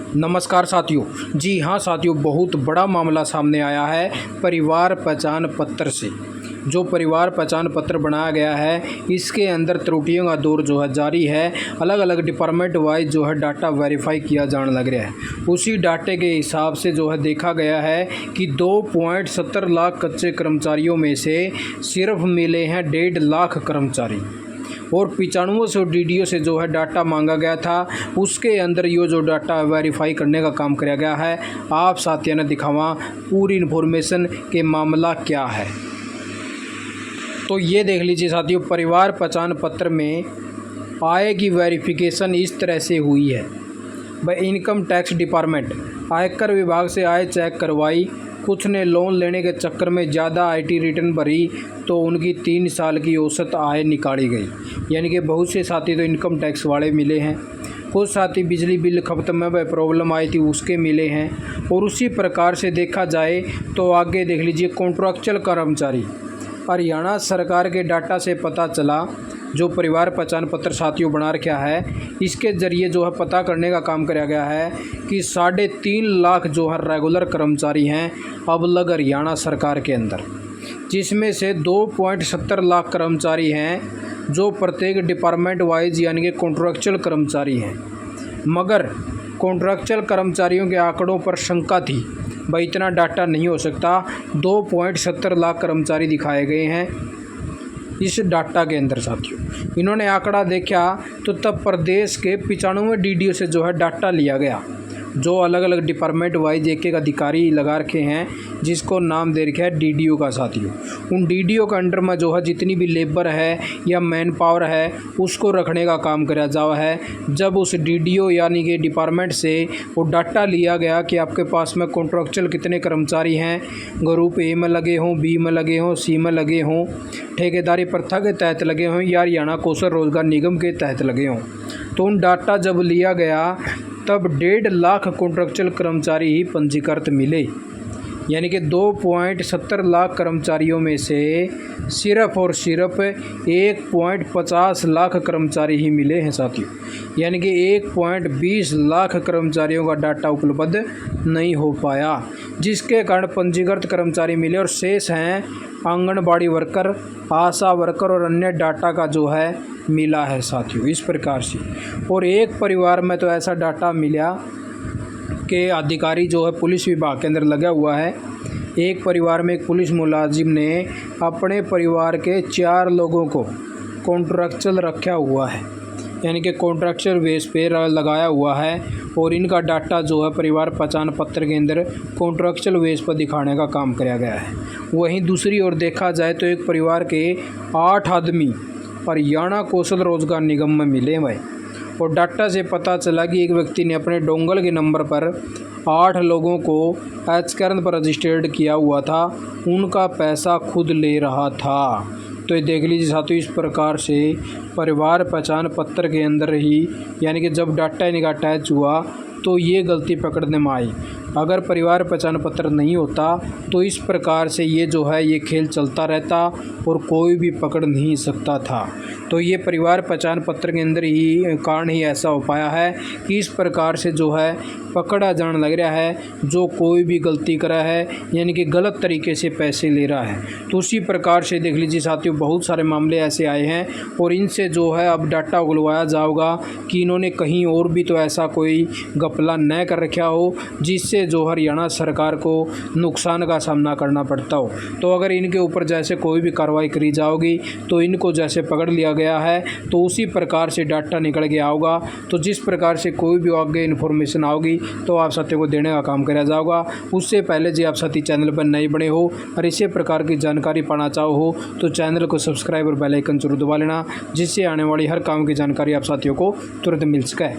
नमस्कार साथियों। जी हाँ साथियों, बहुत बड़ा मामला सामने आया है परिवार पहचान पत्र से। जो परिवार पहचान पत्र बनाया गया है इसके अंदर त्रुटियों का दौर जो है जारी है। अलग अलग डिपार्टमेंट वाइज जो है डाटा वेरीफाई किया जाने लग रहा है। उसी डाटे के हिसाब से जो है देखा गया है कि 2.70 लाख कच्चे कर्मचारियों में से सिर्फ मिले हैं 1.5 लाख कर्मचारी और 9500 DDO से जो है डाटा मांगा गया था। उसके अंदर ये जो डाटा वेरीफाई करने का काम किया गया है। आप साथियों ने दिखावा पूरी इन्फॉर्मेशन के मामला क्या है, तो ये देख लीजिए साथियों। परिवार पहचान पत्र में आय की वेरिफिकेशन इस तरह से हुई है। भाई इनकम टैक्स डिपार्टमेंट आयकर विभाग से आय चेक करवाई। कुछ ने लोन लेने के चक्कर में ज़्यादा IT रिटर्न भरी तो उनकी 3 साल की औसत आय निकाली गई। यानी कि बहुत से साथी तो इनकम टैक्स वाले मिले हैं। कुछ साथी बिजली बिल खपत में वह प्रॉब्लम आई थी उसके मिले हैं। और उसी प्रकार से देखा जाए तो आगे देख लीजिए कॉन्ट्रैक्चुअल कर्मचारी। हरियाणा सरकार के डाटा से पता चला, जो परिवार पहचान पत्र साथियों बना रखा है इसके ज़रिए जो है पता करने का काम किया गया है कि 3.5 लाख जो है रेगुलर कर्मचारी हैं अब लग हरियाणा सरकार के अंदर, जिसमें से 2.70 लाख कर्मचारी हैं जो प्रत्येक डिपार्टमेंट वाइज यानी कि कॉन्ट्रैक्चुअल कर्मचारी हैं। मगर कॉन्ट्रैक्चुअल कर्मचारियों के आंकड़ों पर शंका थी, भाई इतना डाटा नहीं हो सकता। 2.70 लाख कर्मचारी दिखाए गए हैं इस डाटा के अंदर साथियों। इन्होंने आंकड़ा देखा तो तब प्रदेश के 95 DDO से जो है डाटा लिया गया, जो अलग अलग डिपार्टमेंट वाइज एक एक अधिकारी लगा रखे हैं जिसको नाम दे रखा है DDO का साथियों। उन DDO के अंडर में जो है जितनी भी लेबर है या मैन पावर है उसको रखने का काम करा जावा है। जब उस DDO यानी कि डिपार्टमेंट से वो डाटा लिया गया कि आपके पास में कॉन्ट्रैक्चुअल कितने कर्मचारी हैं, ग्रुप A में लगे हों, B में लगे हों, C में लगे हों, ठेकेदारी प्रथा के तहत लगे हों या हरियाणा कौशल रोजगार निगम के तहत लगे हों, तो उन डाटा जब लिया गया तब 1.5 लाख कॉन्ट्रैक्चुअल कर्मचारी ही पंजीकृत मिले। यानी कि 2.70 लाख कर्मचारियों में से सिर्फ और सिर्फ 1.50 लाख कर्मचारी ही मिले हैं साथियों। यानी कि 1.20 लाख कर्मचारियों का डाटा उपलब्ध नहीं हो पाया, जिसके कारण पंजीकृत कर्मचारी मिले और शेष हैं आंगनबाड़ी वर्कर, आशा वर्कर और अन्य डाटा का जो है मिला है साथियों इस प्रकार से। और एक परिवार में तो ऐसा डाटा मिला कि अधिकारी जो है पुलिस विभाग के अंदर लगा हुआ है। एक परिवार में एक पुलिस मुलाजिम ने अपने परिवार के 4 लोगों को कॉन्ट्रैक्चुअल रखा हुआ है, यानी कि कॉन्ट्रैक्चुअल बेस पे लगाया हुआ है। और इनका डाटा जो है परिवार पहचान पत्र के अंदर कॉन्ट्रैक्चुअल बेस पर दिखाने का काम किया गया है। वहीं दूसरी ओर देखा जाए तो एक परिवार के 8 आदमी हरियाणा कौशल रोजगार निगम में मिले भाई। और डाटा से पता चला कि एक व्यक्ति ने अपने डोंगल के नंबर पर 8 लोगों को एचकरण पर रजिस्टर्ड किया हुआ था, उनका पैसा खुद ले रहा था। तो ये देख लीजिए साथियों, इस प्रकार से परिवार पहचान पत्र के अंदर ही यानी कि जब डाटा इनका अटैच हुआ तो ये गलती पकड़ने में आई। अगर परिवार पहचान पत्र नहीं होता तो इस प्रकार से ये जो है ये खेल चलता रहता और कोई भी पकड़ नहीं सकता था। तो ये परिवार पहचान पत्र के अंदर ही कारण ही ऐसा हो पाया है कि इस प्रकार से जो है पकड़ा जाने लग रहा है जो कोई भी गलती करा है, यानी कि गलत तरीके से पैसे ले रहा है। तो उसी प्रकार से देख लीजिए साथियों, बहुत सारे मामले ऐसे आए हैं और इनसे जो है अब डाटा उगलवाया जाएगा कि इन्होंने कहीं और भी तो ऐसा कोई घपला न कर रखा हो जिससे जो हरियाणा सरकार को नुकसान का सामना करना पड़ता हो। तो अगर इनके ऊपर जैसे कोई भी कार्रवाई करी जाओगी तो इनको जैसे पकड़ लिया गया है तो उसी प्रकार से डाटा निकल गया होगा। तो जिस प्रकार से कोई भी आगे इन्फॉर्मेशन आओगी तो आप साथी को देने का काम किया जाएगा। उससे पहले जी आप साथी चैनल पर नए बने हो और इसी प्रकार की जानकारी पाना चाहो हो तो चैनल को सब्सक्राइब और बेल आइकन जरूर दबा लेना, जिससे आने वाली हर काम की जानकारी आप साथियों को तुरंत मिल सके।